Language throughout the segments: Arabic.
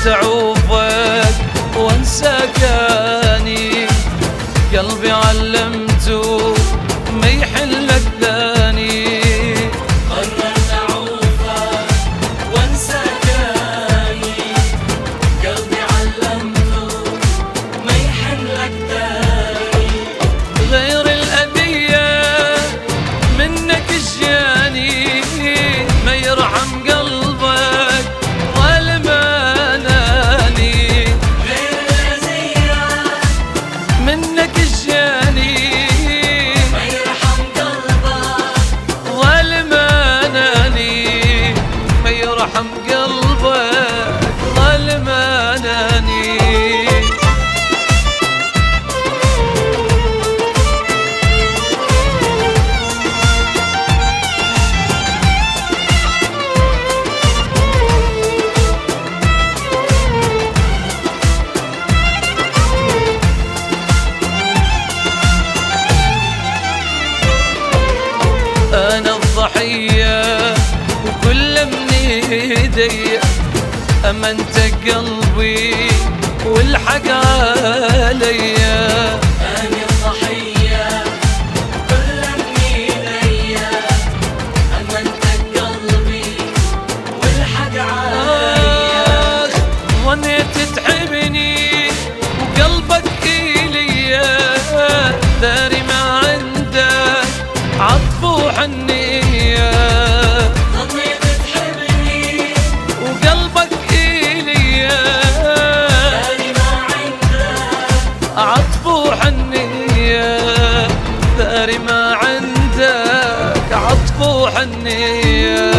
قررت اعوفك وانسى كاني، قلبي علمته ما يحلك ثاني. قررت اعوفك وانسى كاني، قلبي علمته ما يحلك ثاني. غير الأذية منك جاني، ما يرحم قلبك ولا ما ناني. غير الأذية منك جاني، ما يرحم قلبك ولا ما ناني. ما يرحم قلبك ولا ما ناني. أنا الضحية وكل من ايدي، أمنت قلبي والحق عليا. أنا الضحية كل من إيديا، أمنت قلبي والحق عليا. ظنيت تحبني وقلبك إليا، داري ما عندك عطف وحنية. ظنيت تحبني وقلبك إليا، داري ما عندك عطف وحنية. داري ما عندك عطف وحنية.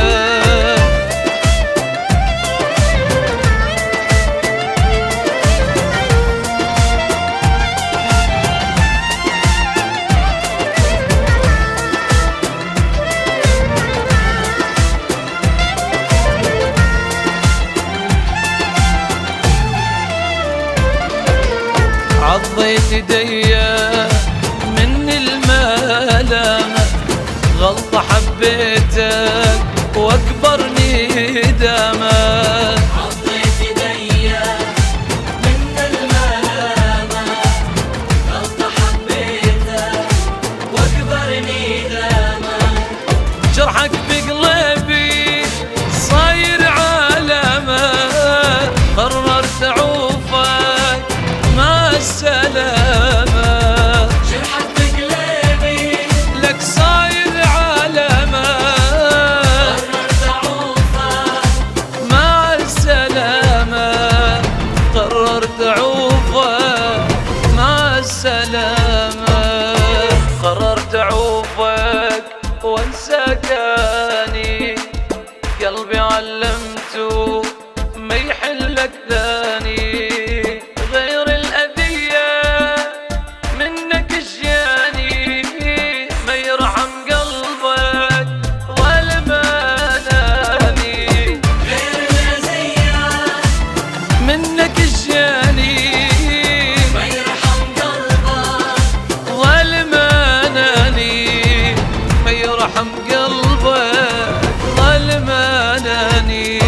عضيت ايديا من الملامة، غلطة حبيتك واكبر ندامة. عضيت إيديا من الملامة، غلطة حبيتك وأكبر ندامة. جرحك بقلبي صاير علامة، قررت اعوفك مع السلامة. جرحك بقلبي لك صاير علامة، قررت أعوفك مع السلامة. قررت اعوفك مع السلامة. قررت اعوفك وانسى كاني، قلبي علمته ما يحلك ثاني. غير الأذية منك جاني، ما يرحم قلبك ولا ما ناني. غير الأذية منك جاني، ما يرحم قلبك ولا ما ناني. ما يرحم قلبك ولا ما ناني.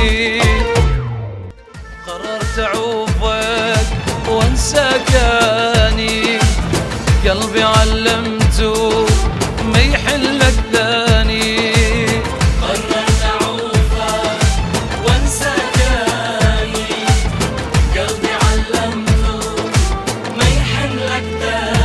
قررت اعوفك وانسى كاني، قلبي علمته ما يحلك ثاني. قررت أعوفك وانسى كاني، قلبي علمته ما يحن لك ثاني.